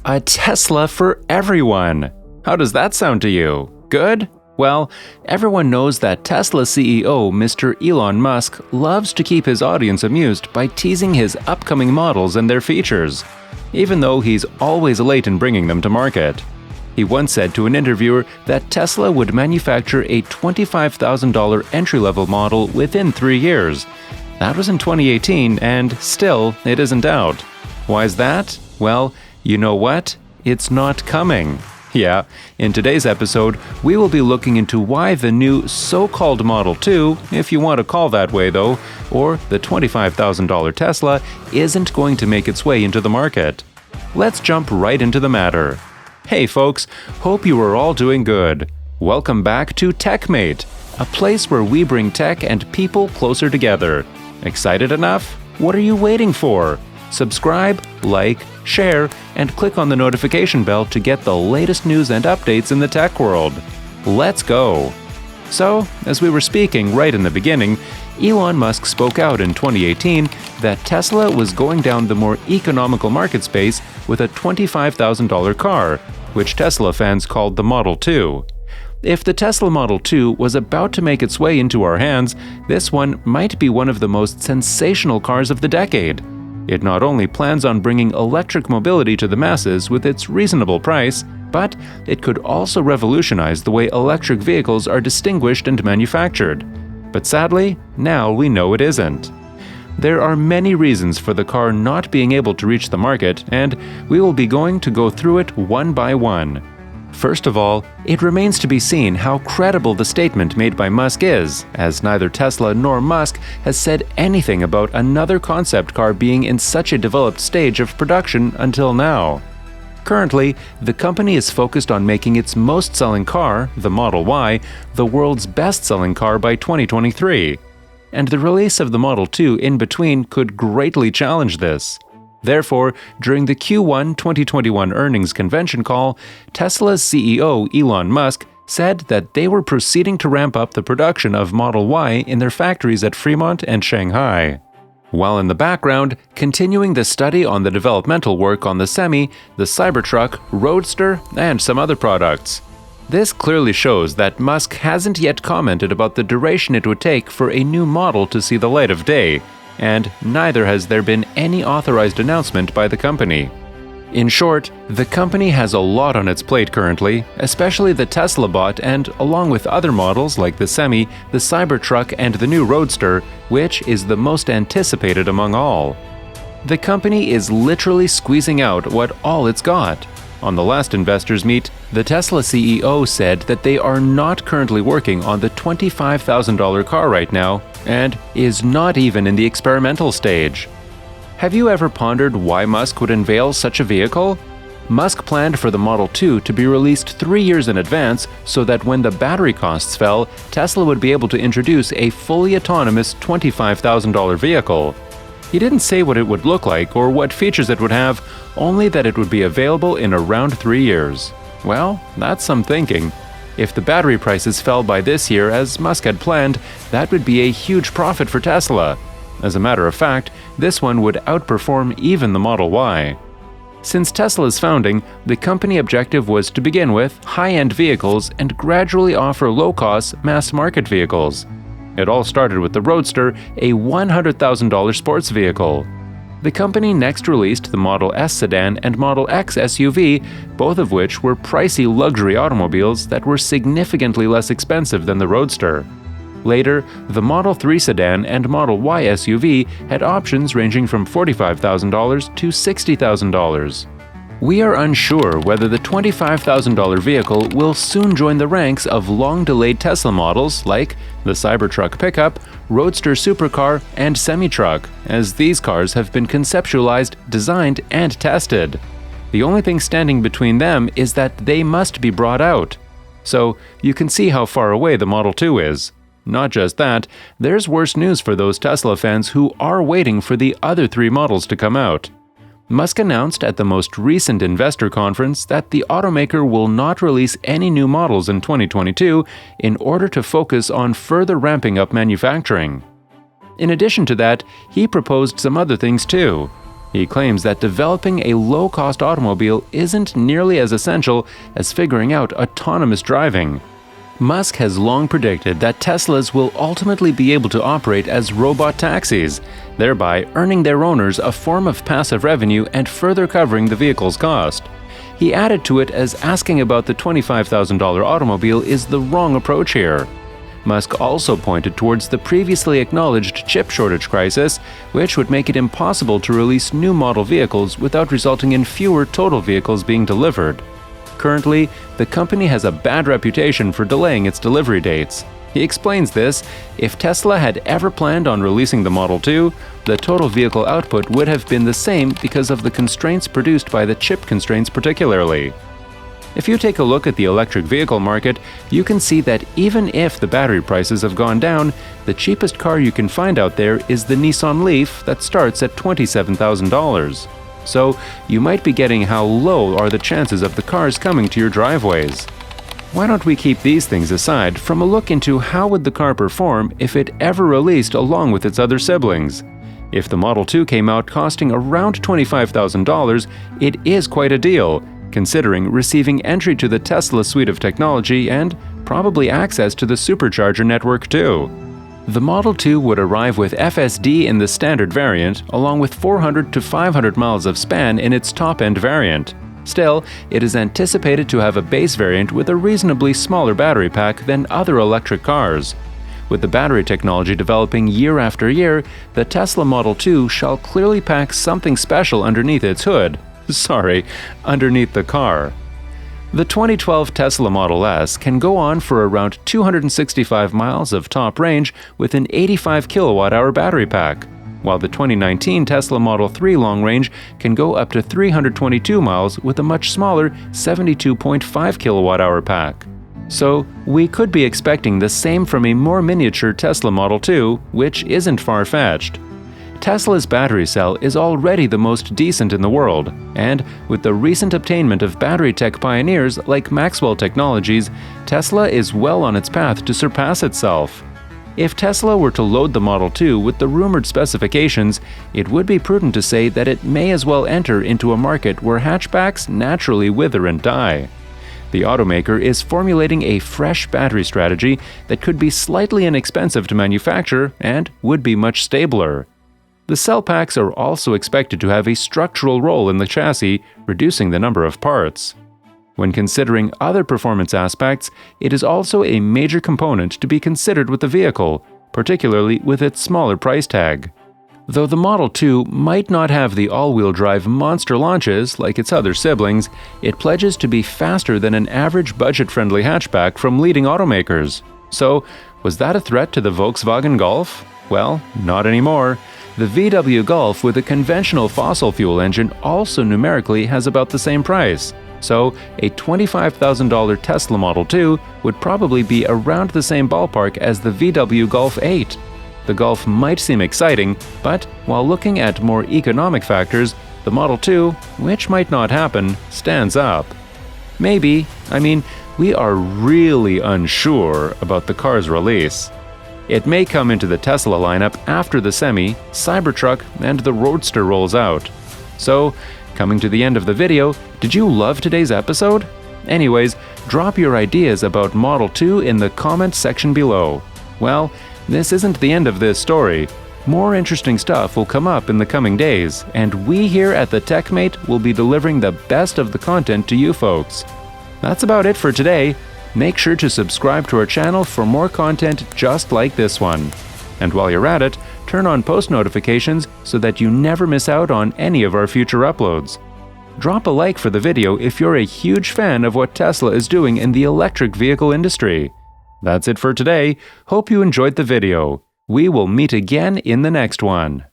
A Tesla for everyone. How does that sound to you? Good? Well, everyone knows that Tesla CEO Mr. Elon Musk loves to keep his audience amused by teasing his upcoming models and their features, even though he's always late in bringing them to market. He once said to an interviewer that Tesla would manufacture a $25,000 entry-level model within 3 years. That was in 2018, and still, it isn't out. Why is that? Well, you know what? It's not coming. Yeah, in today's episode, we will be looking into why the new so-called Model 2, if you want to call that way though, or the $25,000 Tesla, isn't going to make its way into the market. Let's jump right into the matter. Hey folks, hope you are all doing good. Welcome back to Techmate, a place where we bring tech and people closer together. Excited enough? What are you waiting for? Subscribe, like, share, and click on the notification bell to get the latest news and updates in the tech world. Let's go! So, as we were speaking right in the beginning, Elon Musk spoke out in 2018 that Tesla was going down the more economical market space with a $25,000 car, which Tesla fans called the Model 2. If the Tesla Model 2 was about to make its way into our hands, this one might be one of the most sensational cars of the decade. It not only plans on bringing electric mobility to the masses with its reasonable price, but it could also revolutionize the way electric vehicles are distinguished and manufactured. But sadly, now we know it isn't. There are many reasons for the car not being able to reach the market, and we will be going to go through it one by one. First of all, it remains to be seen how credible the statement made by Musk is, as neither Tesla nor Musk has said anything about another concept car being in such a developed stage of production until now. Currently, the company is focused on making its most-selling car, the Model Y, the world's best-selling car by 2023. And the release of the Model 2 in between could greatly challenge this. Therefore, during the Q1 2021 earnings convention call, Tesla's CEO Elon Musk said that they were proceeding to ramp up the production of Model Y in their factories at Fremont and Shanghai, while in the background, continuing the study on the developmental work on the Semi, the Cybertruck, Roadster, and some other products. This clearly shows that Musk hasn't yet commented about the duration it would take for a new model to see the light of day, and neither has there been any authorized announcement by the company. In short, the company has a lot on its plate currently, especially the Tesla bot and along with other models like the Semi, the Cybertruck, and the new Roadster, which is the most anticipated among all. The company is literally squeezing out what all it's got. On the last investors' meet, the Tesla CEO said that they are not currently working on the $25,000 car right now, and is not even in the experimental stage. Have you ever pondered why Musk would unveil such a vehicle? Musk planned for the Model 2 to be released 3 years in advance so that when the battery costs fell, Tesla would be able to introduce a fully autonomous $25,000 vehicle. He didn't say what it would look like or what features it would have, only that it would be available in around 3 years. Well, that's some thinking. If the battery prices fell by this year as Musk had planned, that would be a huge profit for Tesla. As a matter of fact, this one would outperform even the Model Y. Since Tesla's founding, the company objective was to begin with high-end vehicles and gradually offer low-cost, mass-market vehicles. It all started with the Roadster, a $100,000 sports vehicle. The company next released the Model S sedan and Model X SUV, both of which were pricey luxury automobiles that were significantly less expensive than the Roadster. Later, the Model 3 sedan and Model Y SUV had options ranging from $45,000 to $60,000. We are unsure whether the $25,000 vehicle will soon join the ranks of long-delayed Tesla models like the Cybertruck pickup, Roadster supercar, and semi-truck, as these cars have been conceptualized, designed, and tested. The only thing standing between them is that they must be brought out. So, you can see how far away the Model 2 is. Not just that, there's worse news for those Tesla fans who are waiting for the other 3 models to come out. Musk announced at the most recent investor conference that the automaker will not release any new models in 2022 in order to focus on further ramping up manufacturing. In addition to that, he proposed some other things too. He claims that developing a low-cost automobile isn't nearly as essential as figuring out autonomous driving. Musk has long predicted that Teslas will ultimately be able to operate as robot taxis, thereby earning their owners a form of passive revenue and further covering the vehicle's cost. He added to it as asking about the $25,000 automobile is the wrong approach here. Musk also pointed towards the previously acknowledged chip shortage crisis, which would make it impossible to release new model vehicles without resulting in fewer total vehicles being delivered. Currently, the company has a bad reputation for delaying its delivery dates. He explains this: if Tesla had ever planned on releasing the Model 2, the total vehicle output would have been the same because of the constraints produced by the chip constraints particularly. If you take a look at the electric vehicle market, you can see that even if the battery prices have gone down, the cheapest car you can find out there is the Nissan Leaf that starts at $27,000. So you might be getting how low are the chances of the cars coming to your driveways. Why don't we keep these things aside from a look into how would the car perform if it ever released along with its other siblings? If the Model 2 came out costing around $25,000, it is quite a deal, considering receiving entry to the Tesla suite of technology and probably access to the supercharger network too. The Model 2 would arrive with FSD in the standard variant, along with 400 to 500 miles of span in its top-end variant. Still, it is anticipated to have a base variant with a reasonably smaller battery pack than other electric cars. With the battery technology developing year after year, the Tesla Model 2 shall clearly pack something special underneath its hood. Underneath the car. The 2012 Tesla Model S can go on for around 265 miles of top range with an 85 kWh battery pack, while the 2019 Tesla Model 3 long range can go up to 322 miles with a much smaller 72.5 kWh pack. So, we could be expecting the same from a more miniature Tesla Model 2, which isn't far-fetched. Tesla's battery cell is already the most decent in the world, and with the recent obtainment of battery tech pioneers like Maxwell Technologies, Tesla is well on its path to surpass itself. If Tesla were to load the Model 2 with the rumored specifications, it would be prudent to say that it may as well enter into a market where hatchbacks naturally wither and die. The automaker is formulating a fresh battery strategy that could be slightly inexpensive to manufacture and would be much stabler. The cell packs are also expected to have a structural role in the chassis, reducing the number of parts. When considering other performance aspects, it is also a major component to be considered with the vehicle, particularly with its smaller price tag. Though the Model 2 might not have the all-wheel drive monster launches like its other siblings, it pledges to be faster than an average budget-friendly hatchback from leading automakers. So, was that a threat to the Volkswagen Golf? Well, not anymore. The VW Golf with a conventional fossil fuel engine also numerically has about the same price. So, a $25,000 Tesla Model 2 would probably be around the same ballpark as the VW Golf 8. The Golf might seem exciting, but while looking at more economic factors, the Model 2, which might not happen, stands up. Maybe, we are really unsure about the car's release. It may come into the Tesla lineup after the Semi, Cybertruck, and the Roadster rolls out. So, coming to the end of the video, did you love today's episode? Anyways, drop your ideas about Model 2 in the comments section below. Well, this isn't the end of this story. More interesting stuff will come up in the coming days, and we here at the Techmate will be delivering the best of the content to you folks. That's about it for today. Make sure to subscribe to our channel for more content just like this one. And while you're at it, turn on post notifications so that you never miss out on any of our future uploads. Drop a like for the video if you're a huge fan of what Tesla is doing in the electric vehicle industry. That's it for today. Hope you enjoyed the video. We will meet again in the next one.